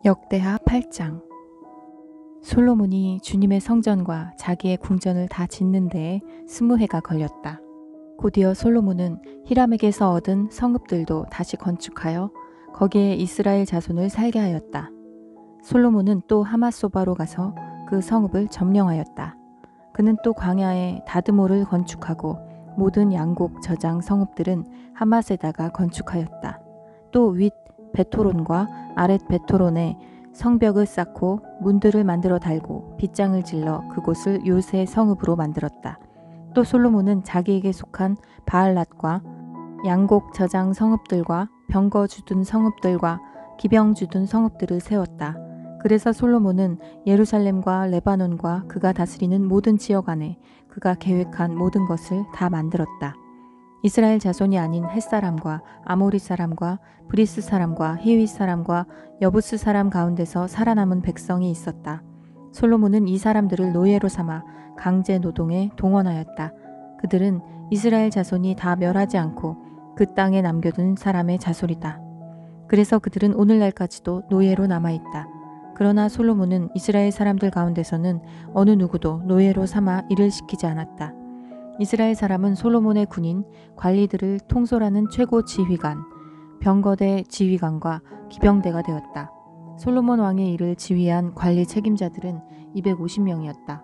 역대하 8장. 솔로몬이 주님의 성전과 자기의 궁전을 다 짓는 데에 20해가 걸렸다. 곧이어 솔로몬은 히람에게서 얻은 성읍들도 다시 건축하여 거기에 이스라엘 자손을 살게 하였다. 솔로몬은 또 하맛소바로 가서 그 성읍을 점령하였다. 그는 또 광야에 다드모를 건축하고 모든 양곡 저장 성읍들은 하맛에다가 건축하였다. 또 윗 베토론과 아랫 베토론에 성벽을 쌓고 문들을 만들어 달고 빗장을 질러 그곳을 요새 성읍으로 만들었다. 또 솔로몬은 자기에게 속한 바알랏과 양곡 저장 성읍들과 병거 주둔 성읍들과 기병 주둔 성읍들을 세웠다. 그래서 솔로몬은 예루살렘과 레바논과 그가 다스리는 모든 지역 안에 그가 계획한 모든 것을 다 만들었다. 이스라엘 자손이 아닌 햇사람과 아모리 사람과 브리스 사람과 히윗 사람과 여부스 사람 가운데서 살아남은 백성이 있었다. 솔로몬은 이 사람들을 노예로 삼아 강제 노동에 동원하였다. 그들은 이스라엘 자손이 다 멸하지 않고 그 땅에 남겨둔 사람의 자손이다. 그래서 그들은 오늘날까지도 노예로 남아있다. 그러나 솔로몬은 이스라엘 사람들 가운데서는 어느 누구도 노예로 삼아 일을 시키지 않았다. 이스라엘 사람은 솔로몬의 군인, 관리들을 통솔하는 최고 지휘관, 병거대 지휘관과 기병대가 되었다. 솔로몬 왕의 일을 지휘한 관리 책임자들은 250명이었다.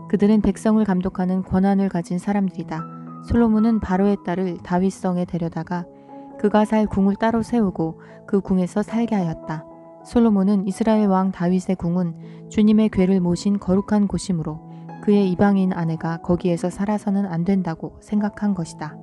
그들은 백성을 감독하는 권한을 가진 사람들이다. 솔로몬은 바로의 딸을 다윗성에 데려다가 그가 살 궁을 따로 세우고 그 궁에서 살게 하였다. 솔로몬은 이스라엘 왕 다윗의 궁은 주님의 궤를 모신 거룩한 곳이므로 그의 이방인 아내가 거기에서 살아서는 안 된다고 생각한 것이다.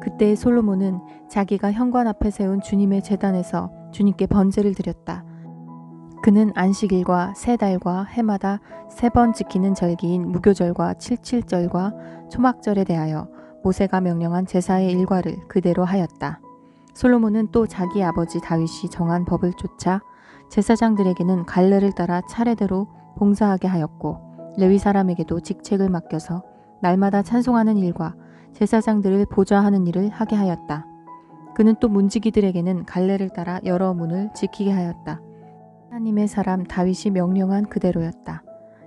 그때 솔로몬은 자기가 현관 앞에 세운 주님의 제단에서 주님께 번제를 드렸다. 그는 안식일과 세 달과 해마다 3번 지키는 절기인 무교절과 칠칠절과 초막절에 대하여 모세가 명령한 제사의 일과를 그대로 하였다. 솔로몬은 또 자기 아버지 다윗이 정한 법을 쫓아 제사장들에게는 갈래를 따라 차례대로 봉사하게 하였고 레위 사람에게도 직책을 맡겨서 날마다 찬송하는 일과 제사장들을 보좌하는 일을 하게 하였다. 그는 또 문지기들에게는 갈래를 따라 여러 문을 지키게 하였다. 하나님의 사람 다윗이 명령한 그대로였다.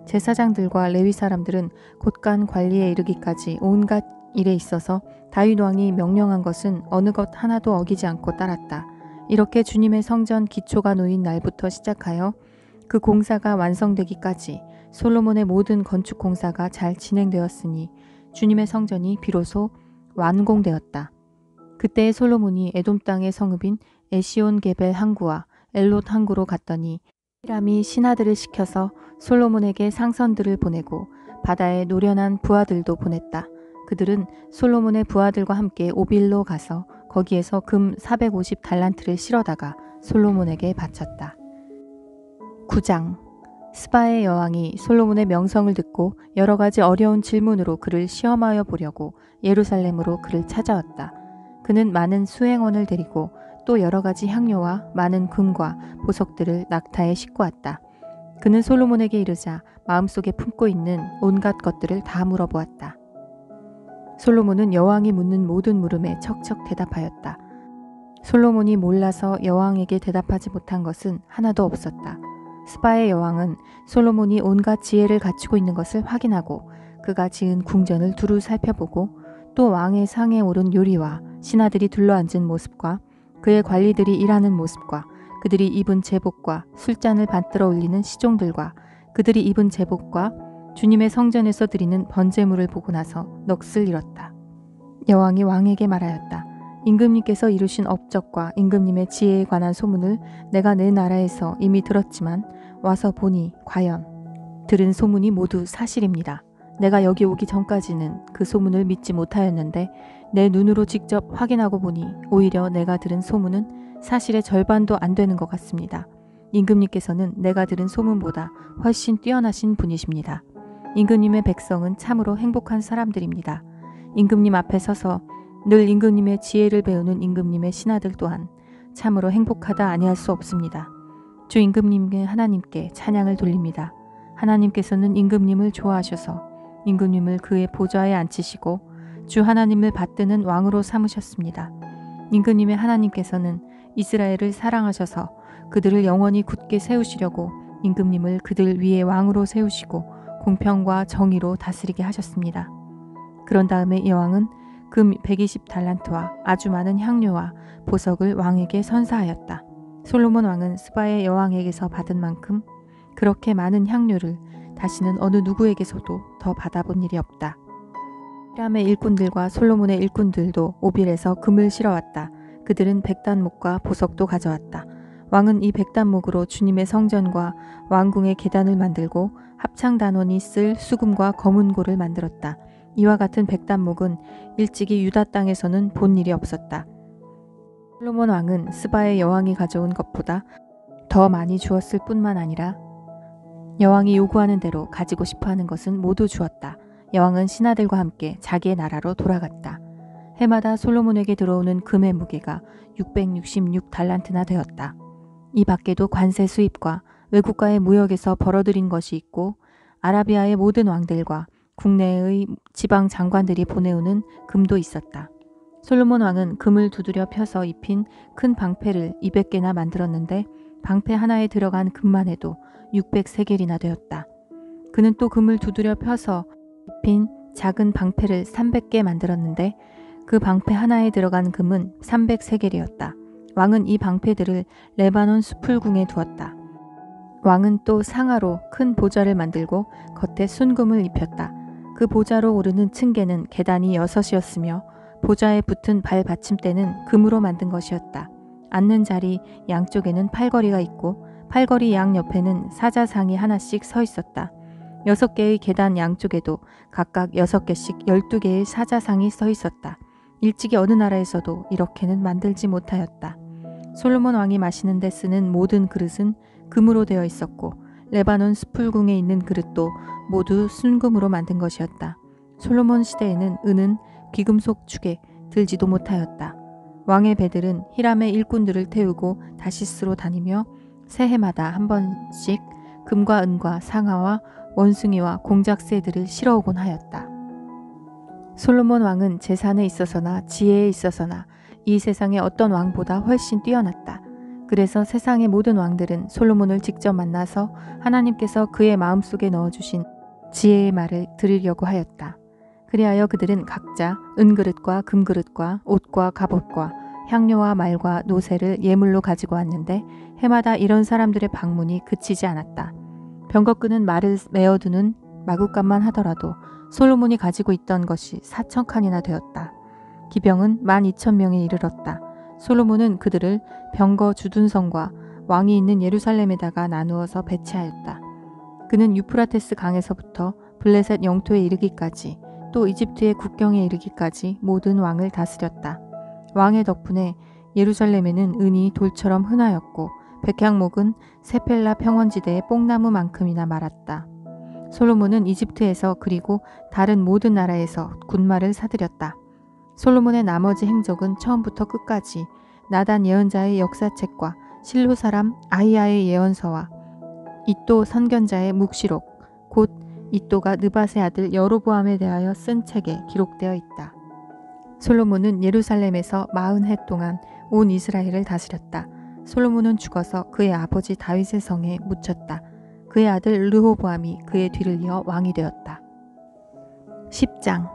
제사장들과 레위 사람들은 곳간 관리에 이르기까지 온갖 일에 있어서 다윗 왕이 명령한 것은 어느 것 하나도 어기지 않고 따랐다. 이렇게 주님의 성전 기초가 놓인 날부터 시작하여 그 공사가 완성되기까지 솔로몬의 모든 건축 공사가 잘 진행되었으니 주님의 성전이 비로소 완공되었다. 그때 솔로몬이 에돔 땅의 성읍인 에시온 게벨 항구와 엘롯 항구로 갔더니 히람이 신하들을 시켜서 솔로몬에게 상선들을 보내고 바다에 노련한 부하들도 보냈다. 그들은 솔로몬의 부하들과 함께 오빌로 가서 거기에서 금 450달란트를 실어다가 솔로몬에게 바쳤다. 9장. 스바의 여왕이 솔로몬의 명성을 듣고 여러 가지 어려운 질문으로 그를 시험하여 보려고 예루살렘으로 그를 찾아왔다. 그는 많은 수행원을 데리고 또 여러 가지 향료와 많은 금과 보석들을 낙타에 싣고 왔다. 그는 솔로몬에게 이르자 마음속에 품고 있는 온갖 것들을 다 물어보았다. 솔로몬은 여왕이 묻는 모든 물음에 척척 대답하였다. 솔로몬이 몰라서 여왕에게 대답하지 못한 것은 하나도 없었다. 스바의 여왕은 솔로몬이 온갖 지혜를 갖추고 있는 것을 확인하고 그가 지은 궁전을 두루 살펴보고 또 왕의 상에 오른 요리와 신하들이 둘러앉은 모습과 그의 관리들이 일하는 모습과 그들이 입은 제복과 술잔을 받들어 올리는 시종들과 그들이 입은 제복과 주님의 성전에서 드리는 번제물을 보고 나서 넋을 잃었다. 여왕이 왕에게 말하였다. 임금님께서 이루신 업적과 임금님의 지혜에 관한 소문을 내가 내 나라에서 이미 들었지만 와서 보니 과연 들은 소문이 모두 사실입니다. 내가 여기 오기 전까지는 그 소문을 믿지 못하였는데 내 눈으로 직접 확인하고 보니 오히려 내가 들은 소문은 사실의 절반도 안 되는 것 같습니다. 임금님께서는 내가 들은 소문보다 훨씬 뛰어나신 분이십니다. 임금님의 백성은 참으로 행복한 사람들입니다. 임금님 앞에 서서 늘 임금님의 지혜를 배우는 임금님의 신하들 또한 참으로 행복하다 아니할 수 없습니다. 주 임금님의 하나님께 찬양을 돌립니다. 하나님께서는 임금님을 좋아하셔서 임금님을 그의 보좌에 앉히시고 주 하나님을 받드는 왕으로 삼으셨습니다. 임금님의 하나님께서는 이스라엘을 사랑하셔서 그들을 영원히 굳게 세우시려고 임금님을 그들 위에 왕으로 세우시고 공평과 정의로 다스리게 하셨습니다. 그런 다음에 여왕은 금 120달란트와 아주 많은 향료와 보석을 왕에게 선사하였다. 솔로몬 왕은 스바의 여왕에게서 받은 만큼 그렇게 많은 향료를 다시는 어느 누구에게서도 더 받아본 일이 없다. 히람의 일꾼들과 솔로몬의 일꾼들도 오빌에서 금을 실어왔다. 그들은 백단목과 보석도 가져왔다. 왕은 이 백단목으로 주님의 성전과 왕궁의 계단을 만들고 합창단원이 쓸 수금과 검은고를 만들었다. 이와 같은 백단목은 일찍이 유다 땅에서는 본 일이 없었다. 솔로몬 왕은 스바의 여왕이 가져온 것보다 더 많이 주었을 뿐만 아니라 여왕이 요구하는 대로 가지고 싶어하는 것은 모두 주었다. 여왕은 신하들과 함께 자기의 나라로 돌아갔다. 해마다 솔로몬에게 들어오는 금의 무게가 666달란트나 되었다. 이 밖에도 관세 수입과 외국과의 무역에서 벌어들인 것이 있고 아라비아의 모든 왕들과 국내의 지방 장관들이 보내오는 금도 있었다. 솔로몬 왕은 금을 두드려 펴서 입힌 큰 방패를 200개나 만들었는데 방패 하나에 들어간 금만 해도 600세겔이나 되었다. 그는 또 금을 두드려 펴서 입힌 작은 방패를 300개 만들었는데 그 방패 하나에 들어간 금은 300세겔이었다. 왕은 이 방패들을 레바논 수풀궁에 두었다. 왕은 또 상아로 큰 보좌를 만들고 겉에 순금을 입혔다. 그 보좌로 오르는 층계는 계단이 6이었으며 보좌에 붙은 발 받침대는 금으로 만든 것이었다. 앉는 자리 양쪽에는 팔걸이가 있고 팔걸이 양옆에는 사자상이 하나씩 서 있었다. 6개의 계단 양쪽에도 각각 6개씩 12개의 사자상이 서 있었다. 일찍이 어느 나라에서도 이렇게는 만들지 못하였다. 솔로몬 왕이 마시는 데 쓰는 모든 그릇은 금으로 되어 있었고 레바논 스풀궁에 있는 그릇도 모두 순금으로 만든 것이었다. 솔로몬 시대에는 은은 귀금속 축에 들지도 못하였다. 왕의 배들은 히람의 일꾼들을 태우고 다시스로 다니며 새해마다 한 번씩 금과 은과 상아와 원숭이와 공작새들을 실어오곤 하였다. 솔로몬 왕은 재산에 있어서나 지혜에 있어서나 이 세상의 어떤 왕보다 훨씬 뛰어났다. 그래서 세상의 모든 왕들은 솔로몬을 직접 만나서 하나님께서 그의 마음속에 넣어주신 지혜의 말을 들으려고 하였다. 그리하여 그들은 각자 은그릇과 금그릇과 옷과 갑옷과 향료와 말과 노새를 예물로 가지고 왔는데 해마다 이런 사람들의 방문이 그치지 않았다. 병거끄는 말을 메어두는 마구간만 하더라도 솔로몬이 가지고 있던 것이 4,000칸이나 되었다. 기병은 12,000명에 이르렀다. 솔로몬은 그들을 병거 주둔성과 왕이 있는 예루살렘에다가 나누어서 배치하였다. 그는 유프라테스 강에서부터 블레셋 영토에 이르기까지 또 이집트의 국경에 이르기까지 모든 왕을 다스렸다. 왕의 덕분에 예루살렘에는 은이 돌처럼 흔하였고 백향목은 세펠라 평원지대의 뽕나무만큼이나 말았다. 솔로몬은 이집트에서 그리고 다른 모든 나라에서 군마를 사들였다. 솔로몬의 나머지 행적은 처음부터 끝까지 나단 예언자의 역사책과 실로 사람 아히야의 예언서와 이도 선견자의 묵시록 곧 이도가 느밧의 아들 여로보암에 대하여 쓴 책에 기록되어 있다. 솔로몬은 예루살렘에서 40해 동안 온 이스라엘을 다스렸다. 솔로몬은 죽어서 그의 아버지 다윗의 성에 묻혔다. 그의 아들 르호보암이 그의 뒤를 이어 왕이 되었다. 10장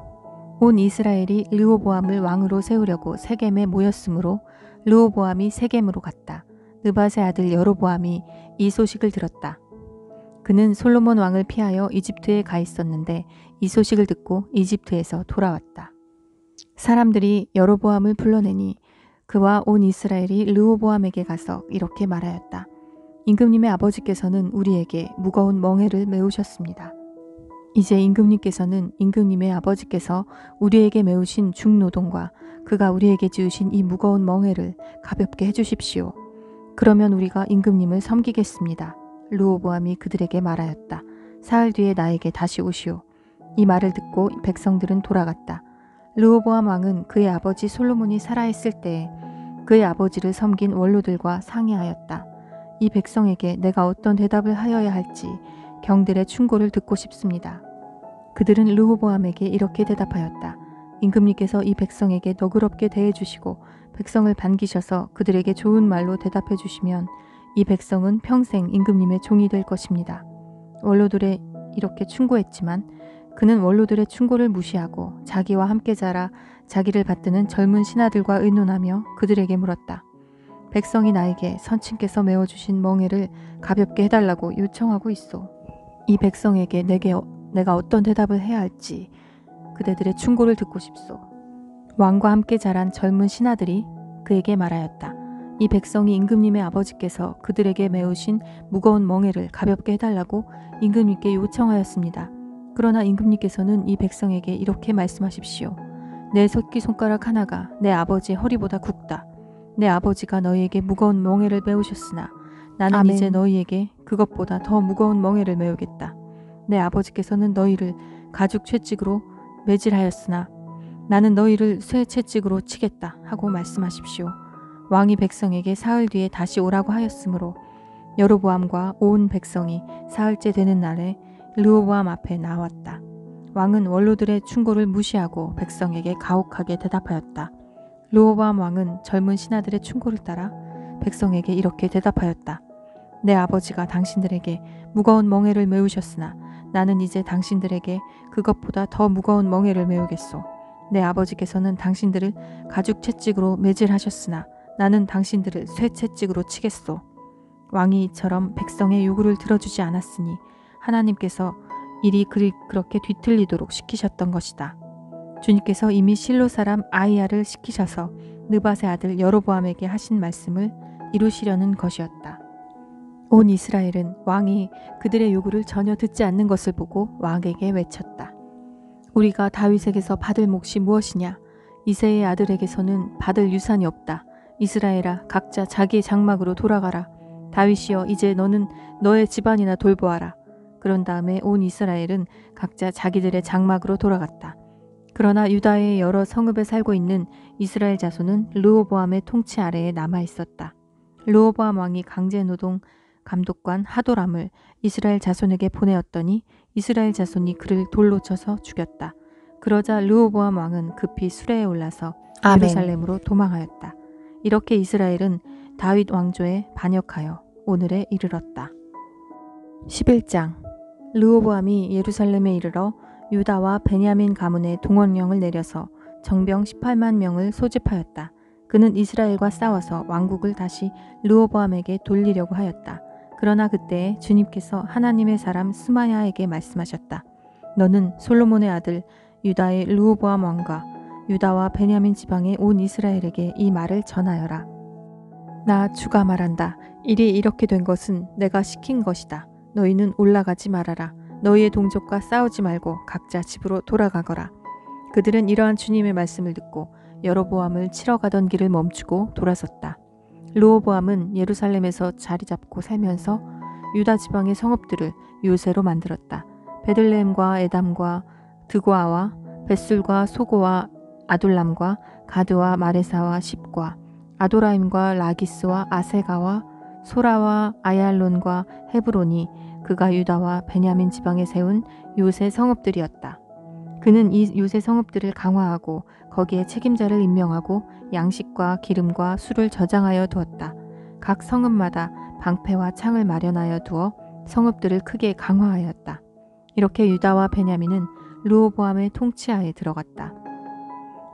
온 이스라엘이 르호보암을 왕으로 세우려고 세겜에 모였으므로 르호보암이 세겜으로 갔다. 느밧의 아들 여로보암이 이 소식을 들었다. 그는 솔로몬 왕을 피하여 이집트에 가 있었는데 이 소식을 듣고 이집트에서 돌아왔다. 사람들이 여로보암을 불러내니 그와 온 이스라엘이 르호보암에게 가서 이렇게 말하였다. 임금님의 아버지께서는 우리에게 무거운 멍에를 메우셨습니다. 이제 임금님께서는 임금님의 아버지께서 우리에게 메우신 중노동과 그가 우리에게 지으신 이 무거운 멍에를 가볍게 해주십시오. 그러면 우리가 임금님을 섬기겠습니다. 르호보암이 그들에게 말하였다. 사흘 뒤에 나에게 다시 오시오. 이 말을 듣고 백성들은 돌아갔다. 르호보암 왕은 그의 아버지 솔로몬이 살아있을 때에 그의 아버지를 섬긴 원로들과 상의하였다. 이 백성에게 내가 어떤 대답을 하여야 할지 경들의 충고를 듣고 싶습니다. 그들은 르호보암에게 이렇게 대답하였다. 임금님께서 이 백성에게 너그럽게 대해주시고 백성을 반기셔서 그들에게 좋은 말로 대답해 주시면 이 백성은 평생 임금님의 종이 될 것입니다. 원로들의 이렇게 충고했지만 그는 원로들의 충고를 무시하고 자기와 함께 자라 자기를 받드는 젊은 신하들과 의논하며 그들에게 물었다. 백성이 나에게 선친께서 메워주신 멍에를 가볍게 해달라고 요청하고 있어. 이 백성에게 내가 어떤 대답을 해야 할지 그대들의 충고를 듣고 싶소. 왕과 함께 자란 젊은 신하들이 그에게 말하였다. 이 백성이 임금님의 아버지께서 그들에게 메우신 무거운 멍에를 가볍게 해달라고 임금님께 요청하였습니다. 그러나 임금님께서는 이 백성에게 이렇게 말씀하십시오. 내 새끼손가락 하나가 내 아버지의 허리보다 굵다. 내 아버지가 너희에게 무거운 멍에를 메우셨으나 나는 아멘. 이제 너희에게 그것보다 더 무거운 멍에를 메우겠다. 내 아버지께서는 너희를 가죽 채찍으로 매질하였으나 나는 너희를 쇠 채찍으로 치겠다 하고 말씀하십시오. 왕이 백성에게 사흘 뒤에 다시 오라고 하였으므로 여로보암과 온 백성이 사흘째 되는 날에 르호보암 앞에 나왔다. 왕은 원로들의 충고를 무시하고 백성에게 가혹하게 대답하였다. 르호보암 왕은 젊은 신하들의 충고를 따라 백성에게 이렇게 대답하였다. 내 아버지가 당신들에게 무거운 멍에를 메우셨으나 나는 이제 당신들에게 그것보다 더 무거운 멍에를 메우겠소. 내 아버지께서는 당신들을 가죽 채찍으로 매질하셨으나 나는 당신들을 쇠 채찍으로 치겠소. 왕이 이처럼 백성의 요구를 들어주지 않았으니 하나님께서 일이 그렇게 뒤틀리도록 시키셨던 것이다. 주님께서 이미 실로 사람 아이야를 시키셔서 느밧의 아들 여로보암에게 하신 말씀을 이루시려는 것이었다. 온 이스라엘은 왕이 그들의 요구를 전혀 듣지 않는 것을 보고 왕에게 외쳤다. 우리가 다윗에게서 받을 몫이 무엇이냐? 이새의 아들에게서는 받을 유산이 없다. 이스라엘아, 각자 자기의 장막으로 돌아가라. 다윗이여, 이제 너는 너의 집안이나 돌보아라. 그런 다음에 온 이스라엘은 각자 자기들의 장막으로 돌아갔다. 그러나 유다의 여러 성읍에 살고 있는 이스라엘 자손은 르호보암의 통치 아래에 남아 있었다. 르호보암 왕이 강제노동 감독관 하도람을 이스라엘 자손에게 보내었더니 이스라엘 자손이 그를 돌로 쳐서 죽였다. 그러자 르호보암 왕은 급히 수레에 올라서 아멘. 예루살렘으로 도망하였다. 이렇게 이스라엘은 다윗 왕조에 반역하여 오늘에 이르렀다. 11장. 르호보암이 예루살렘에 이르러 유다와 베냐민 가문의 동원령을 내려서 정병 18만 명을 소집하였다. 그는 이스라엘과 싸워서 왕국을 다시 르호보암에게 돌리려고 하였다. 그러나 그때 주님께서 하나님의 사람 스마야에게 말씀하셨다. 너는 솔로몬의 아들 유다의 르호보암 왕과 유다와 베냐민 지방의 온 이스라엘에게 이 말을 전하여라. 나 주가 말한다. 일이 이렇게 된 것은 내가 시킨 것이다. 너희는 올라가지 말아라. 너희의 동족과 싸우지 말고 각자 집으로 돌아가거라. 그들은 이러한 주님의 말씀을 듣고 여로보암을 치러 가던 길을 멈추고 돌아섰다. 르호보암은 예루살렘에서 자리 잡고 살면서 유다 지방의 성읍들을 요새로 만들었다. 베들레헴과 에담과 드고아와 벳술과 소고와 아둘람과 가드와 마레사와 십과 아도라임과 라기스와 아세가와 소라와 아얄론과 헤브론이 그가 유다와 베냐민 지방에 세운 요새 성읍들이었다. 그는 이 요새 성읍들을 강화하고 거기에 책임자를 임명하고 양식과 기름과 술을 저장하여 두었다. 각 성읍마다 방패와 창을 마련하여 두어 성읍들을 크게 강화하였다. 이렇게 유다와 베냐민은 르호보암의 통치하에 들어갔다.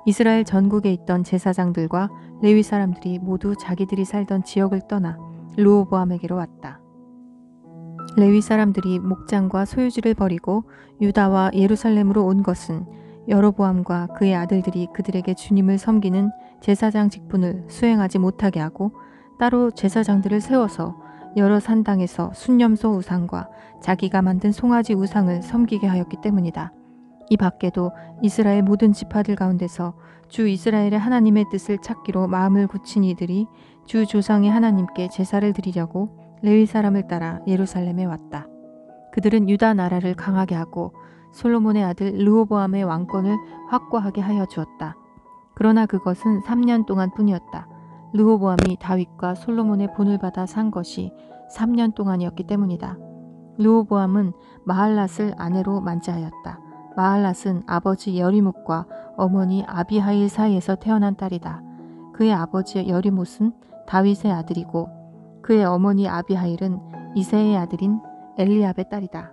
이스라엘 전국에 있던 제사장들과 레위 사람들이 모두 자기들이 살던 지역을 떠나 르호보암에게로 왔다. 레위 사람들이 목장과 소유지를 버리고 유다와 예루살렘으로 온 것은 여로보암과 그의 아들들이 그들에게 주님을 섬기는 제사장 직분을 수행하지 못하게 하고 따로 제사장들을 세워서 여러 산당에서 순념소 우상과 자기가 만든 송아지 우상을 섬기게 하였기 때문이다. 이 밖에도 이스라엘 모든 지파들 가운데서 주 이스라엘의 하나님의 뜻을 찾기로 마음을 굳힌 이들이 주 조상의 하나님께 제사를 드리려고 레위 사람을 따라 예루살렘에 왔다. 그들은 유다 나라를 강하게 하고 솔로몬의 아들 르호보암의 왕권을 확고하게 하여 주었다. 그러나 그것은 3년 동안 뿐이었다. 르호보암이 다윗과 솔로몬의 본을 받아 산 것이 3년 동안이었기 때문이다. 르호보암은 마할랏을 아내로 만지하였다. 마할랏은 아버지 여리뭇과 어머니 아비하일 사이에서 태어난 딸이다. 그의 아버지 여리못은 다윗의 아들이고 그의 어머니 아비하일은 이새의 아들인 엘리압의 딸이다.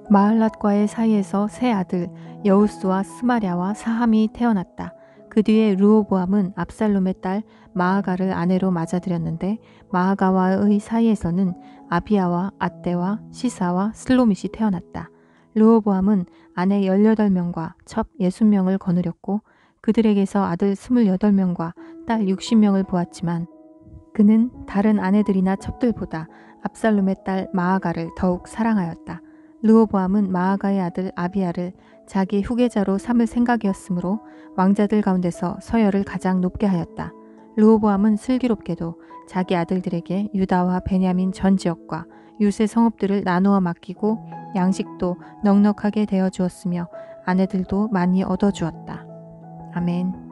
마할랏과의 사이에서 세 아들 여우스와 스마랴와 사함이 태어났다. 그 뒤에 르호보암은 압살롬의 딸 마아가를 아내로 맞아들였는데 마아가와의 사이에서는 아비야와 앗대와 시사와 슬로밋이 태어났다. 르호보암은 아내 18명과 첩 60명을 거느렸고 그들에게서 아들 28명과 딸 60명을 보았지만 그는 다른 아내들이나 첩들보다 압살롬의 딸 마아가를 더욱 사랑하였다. 르호보암은 마아가의 아들 아비야를 자기 후계자로 삼을 생각이었으므로 왕자들 가운데서 서열을 가장 높게 하였다. 르호보암은 슬기롭게도 자기 아들들에게 유다와 베냐민 전 지역과 유세 성읍들을 나누어 맡기고 양식도 넉넉하게 되어 주었으며 아내들도 많이 얻어 주었다. 아멘.